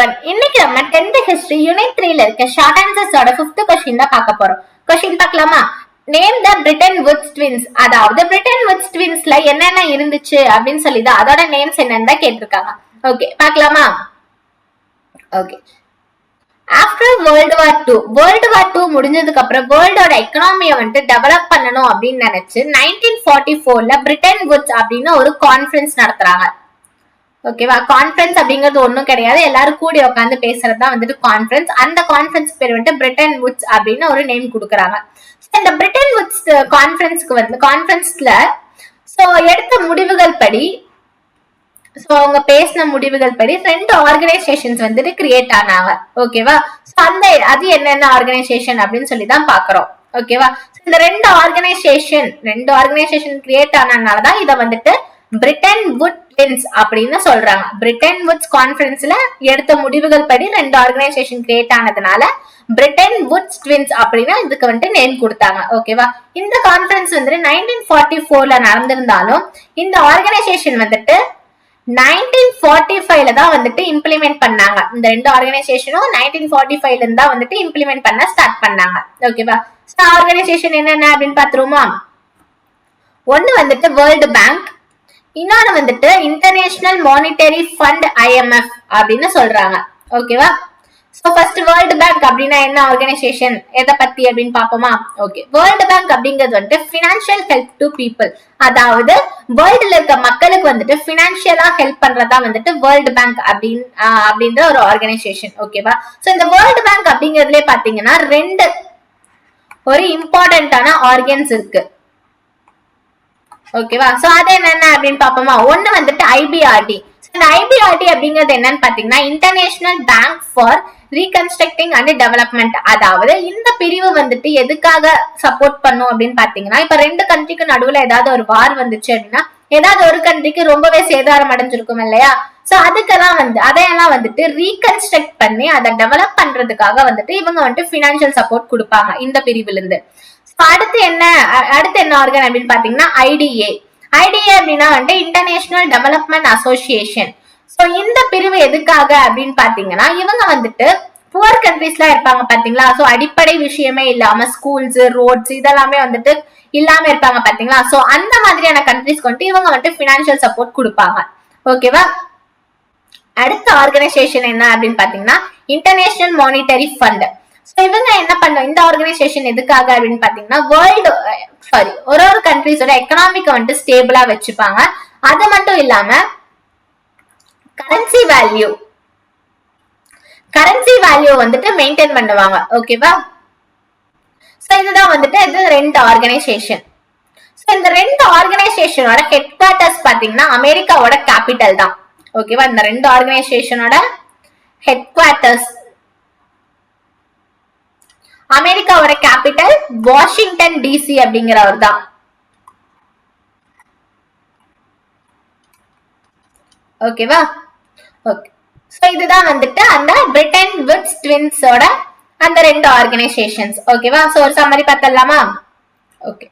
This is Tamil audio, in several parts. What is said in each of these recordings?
everyone. இன்னைக்கு நம்ம 10th history unit 3ல இருக்க short answers ஓட 5th question தான் பார்க்க போறோம். question பார்க்கலாமா? Name the Bretton Woods twins. அதாவது Bretton Woods twinsல என்னென்ன இருந்துச்சு அப்படின்னு சொல்லிதான் அதோட நேம்ஸ் என்னன்னு தான் கேட்டிருக்காங்க. ஓகே பார்க்கலாமா? ஓகே. ஆஃப்டர் வேர்ல்டு வார் 2 முடிஞ்சதுக்கு அப்புறம் வேர்ல்டோட எக்கனாமியை வந்துட்டு டெவலப் பண்ணணும் அப்படின்னு நினைச்சு 1944ல பிரிட்டன் வுட்ஸ் அப்படின்னு ஒரு கான்ஃபரன்ஸ் நடத்துறாங்க. ஓகேவா? கான்ஃபரன்ஸ் அப்படிங்கிறது ஒண்ணும் கிடையாது, எல்லாரும் கூடி உட்காந்து பேசுறதுதான் வந்துட்டு கான்ஃபரன்ஸ். அந்த கான்ஃபரன்ஸ் பேர் வந்துட்டு பிரிட்டன் வுட்ஸ் அப்படின்னு ஒரு நேம் கொடுக்குறாங்க. இந்த பிரிட்டன் வுட்ஸ் கான்ஃபரன்ஸ்க்கு வந்து கான்ஃபரன்ஸ்ல எடுத்த முடிவுகள் படி அவங்க பேசின முடிவுகள் படி 2 ஆர்கனைசேஷன்ஸ் வந்துட்டு கிரியேட் ஆனாங்க. ஓகேவா? அது என்னென்ன ஆர்கனைசேஷன் அப்படின்னு சொல்லி தான் பாக்குறோம். ஓகேவா? இந்த 2 ஆர்கனைசேஷன் கிரியேட் ஆனதுனாலதான் இதை வந்துட்டு பிரிட்டன் வுட் ட்வின்ஸ் அப்படின்னு சொல்றாங்க. பிரிட்டன் வுட்ஸ் கான்ஃபரன்ஸ்ல எடுத்த முடிவுகள் படி 2 ஆர்கனைசேஷன் கிரியேட் ஆனதுனால பிரிட்டன் வுட்ஸ் ட்வின்ஸ் அப்படின்னு இதுக்கு வந்துட்டு நேம் கொடுத்தாங்க. ஓகேவா? இந்த கான்ஃபரன்ஸ் வந்துட்டு 1944ல நடந்திருந்தாலும் இந்த ஆர்கனைசேஷன் வந்துட்டு 1945ல தான் வந்துட்டு இம்ப்ளிமெண்ட் பண்ணாங்க. இந்த 2 ஆர்கனைசேஷனும் 1945ல இருந்தா வந்துட்டு இம்ப்ளிமெண்ட் பண்ண ஸ்டார்ட் பண்ணாங்க. ஓகேவா? ஆர்கனைசேஷன் என்னென்ன அப்படின்னு பாத்துருவோமா? ஒன்னு வந்துட்டு வேர்ல்டு பேங்க், இன்னொன்னு வந்துட்டு இன்டர்நேஷனல் மானிட்டரி ஃபண்ட் IMF அப்படின்னு சொல்றாங்க. ஓகேவா? ஃபர்ஸ்ட் வேர்ல்டு பேங்க் அப்படின்னா என்ன ஆர்கனைசேஷன், எதை பத்தி அப்படின்னு பாப்போமா? ஓகே. வேர்ல்டு பேங்க் அப்படிங்கிறது வந்துட்டு பினான்சியல் ஹெல்ப் டு பீப்புள், அதாவது வேர்ல்டுல இருக்க மக்களுக்கு வந்துட்டு பினான்சியலா ஹெல்ப் பண்றதா வந்துட்டு வேர்ல்டு பேங்க் அப்படின்ற ஒரு ஆர்கனைசேஷன். ஓகேவா? இந்த வேர்ல்டு பேங்க் அப்படிங்கிறதுல பாத்தீங்கன்னா 2 ஒரு இம்பார்ட்டன்டான ஆர்கன்ஸ் இருக்கு. ஓகேவா? அது என்னென்ன அப்படின்னு பாப்போமா? ஒண்ணு வந்துட்டு IBRD. இந்த IBRD அப்படிங்கிறது என்னன்னு பாத்தீங்கன்னா international bank for reconstructing and development. அதாவது இந்த பிரிவு வந்துட்டு எதுக்காக சப்போர்ட் பண்ணும் அப்படின்னு பாத்தீங்கன்னா, இப்ப 2 கண்ட்ரிக்கு நடுவுல ஏதாவது ஒரு வார் வந்துச்சு அப்படின்னா ஏதாவது ஒரு கண்ட்ரிக்கு ரொம்பவே சேதாரம் அடைஞ்சிருக்கும் இல்லையா? அதையெல்லாம் வந்துட்டு ரீகன்ஸ்ட்ரக்ட் பண்ணி அதை டெவலப் பண்றதுக்காக வந்துட்டு இவங்க வந்துட்டு பினான்சியல் சப்போர்ட் கொடுப்பாங்க இந்த பிரிவுல இருந்து. அடுத்து என்ன ஆர்கன் அப்படின்னு பாத்தீங்கன்னா IDA அப்படின்னா வந்துட்டு இன்டர்நேஷனல் டெவலப்மெண்ட் அசோசியேஷன். இந்த பிரிவு எதுக்காக அப்படின்னு பாத்தீங்கன்னா இவங்க வந்துட்டு புவர் கண்ட்ரீஸ்ல இருப்பாங்க பாத்தீங்களா? அடிப்படை விஷயமே இல்லாம ஸ்கூல்ஸ், ரோட்ஸ் இதெல்லாமே வந்துட்டு இல்லாம இருப்பாங்க பாத்தீங்களா? அந்த மாதிரியான கண்ட்ரீஸ்க்கு வந்துட்டு இவங்க வந்துட்டு பினான்சியல் சப்போர்ட் கொடுப்பாங்க. ஓகேவா? அடுத்த ஆர்கனைசேஷன் என்ன அப்படின்னு பாத்தீங்கன்னா இன்டர்நேஷனல் மானிட்டரி ஃபண்ட். இவங்க என்ன பண்ணும், இந்த ஆர்கனைசேஷன் எதுக்காக அப்படின்னு பாத்தீங்கன்னா ஒரு கண்ட்ரிஸோட எக்கனாமிக்க வந்துட்டு ஸ்டேபிளா வச்சுப்பாங்க. அது மட்டும் இல்லாம கரன்சி வேல்யூ வந்துட்டு மெயின்டைன் பண்ணுவாங்க. ஓகேவா? இதுதான் வந்துட்டு இது 2 ஆர்கனைசேஷன். இந்த 2 ஆர்கனைசேஷனோட ஹெட் குவார்டர்ஸ் பாத்தீங்கன்னா அமெரிக்காவோட கேபிட்டல் தான். ஓகேவா? இந்த 2 ஆர்கனைசேஷனோட ஹெட் குவார்டர்ஸ் அமெரிக்காவோட கேபிட்டல் வாஷிங்டன் DC அப்படிங்கிறவர் தான். ஓகேவா? ஓகே. இதுதான் வந்துட்டு அந்த பிரிட்டன் வுட்ஸ் ட்வின்ஸோட அந்த 2 ஆர்கனைசேஷன்ஸ். ஓகேவா? ஒரு சம்மரி பார்த்தலாமா? ஓகே.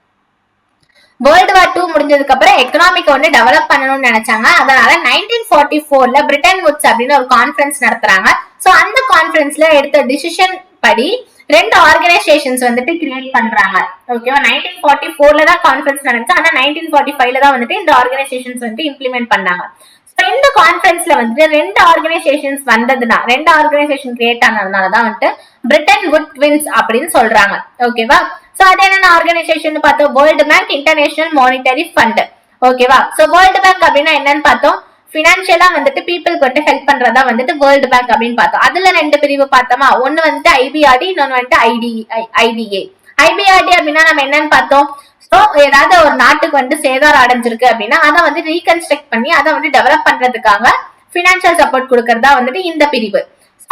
வேர்ல்டு வார் 2 முடிஞ்சதுக்கு அப்புறம் எக்கனாமிக் வந்து டெவலப் பண்ணணும்னு நினைச்சாங்க. அதனால 1944ல பிரிட்டன் வுட்ஸ் அப்படின்னு ஒரு கான்ஃபரன்ஸ் நடத்துறாங்க. அந்த கான்ஃபரன்ஸ்ல எடுத்த டிசிஷன் படி 2 ஆர்கனைசேஷன்ஸ் வந்துட்டு கிரியேட் பண்றாங்க. ஓகேவா? 1944ல தான் கான்ஃபரன்ஸ் நடந்துச்சு. ஆனா 1945ல தான் வந்துட்டு இந்த ஆர்கனைசேஷன்ஸ் வந்து இம்ப்ளிமெண்ட் பண்ணாங்க. இந்த கான்ஃபரன்ஸ்ல வந்துட்டு 2 ஆர்கனைசேஷன்ஸ் வந்ததுனா 2 ஆர்கனைசேஷன் கிரியேட் ஆனதுனாலதான் வந்துட்டு பிரிட்டன் வுட் ட்வின்ஸ் அப்படின்னு சொல்றாங்க. ஓகேவா? அது என்னென்ன ஆர்கனைசேஷன் பார்த்தோம்? World bank, international monetary fund. ஓகேவா? வேர்ல்டு பேங்க் அப்படின்னா என்னன்னு பார்த்தோம், பினான்சியலா வந்துட்டு பீப்புளுக்கு வந்து ஹெல்ப் பண்றதா வந்துட்டு வேர்ல்டு பேங்க் அப்படின்னு பார்த்தோம். அதுல 2 பிரிவு பார்த்தோமா? ஒன்னு வந்துட்டு IBRD, இன்னொன்னு வந்துட்டு IDA. IBRD அப்படின்னா நம்ம என்னன்னு பார்த்தோம், ஏதாவது ஒரு நாட்டுக்கு வந்து சேதாரம் அடைஞ்சிருக்கு அப்படின்னா அதை வந்து ரீகன்ஸ்ட்ரக்ட் பண்ணி அதை வந்து டெவலப் பண்றதுக்காக பினான்சியல் சப்போர்ட் கொடுக்கறதா வந்துட்டு இந்த பிரிவு.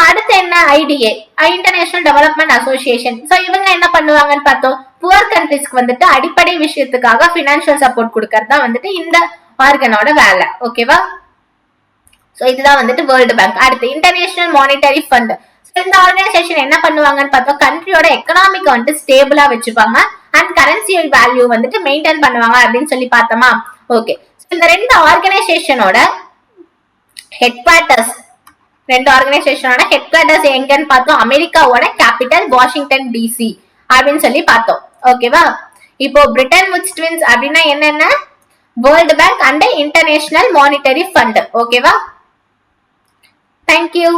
அடுத்து என்ன? IDA, international development association. இவங்க என்ன பண்ணுவாங்கன்னு பார்த்தோம், புவர் கண்ட்ரிஸ்க்கு வந்துட்டு அடிப்படை விஷயத்துக்காக பினான்சியல் சப்போர்ட் கொடுக்கறதா வந்துட்டு இந்த ஆர்கனோட வேலை. ஓகேவா? இதுதான் வந்துட்டு வேர்ல்டு பேங்க். அடுத்து இன்டர்நேஷனல் மானிட்டரி ஃபண்ட். இந்த ஆர்கனைசேஷன் என்ன பண்ணுவாங்கன்னு பார்த்தோம், கண்ட்ரியோட எக்கனாமிக் வந்துட்டு ஸ்டேபிளா வச்சுப்பாங்க அண்ட் கரன்சி வேல்யூ வந்துட்டு மெயின்டைன் பண்ணுவாங்க அப்படின்னு சொல்லி பார்த்தோமா? ஓகே. இந்த 2 ஆர்கனைசேஷனோட ஹெட் குவார்டர்ஸ் ரெண்டு ஆர்கனைசேஷனோட ஹெட் குவார்டர்ஸ் எங்கன்னு பார்த்தோம். அமெரிக்காவோட கேபிட்டல் வாஷிங்டன் டிசி அப்படின்னு சொல்லி பார்த்தோம். ஓகேவா? இப்போ பிரிட்டன் வுட்ஸ் ட்வின்ஸ் அப்படின்னா என்னென்ன? World bank and international monetary fund. ஓகேவா? தேங்க்யூ.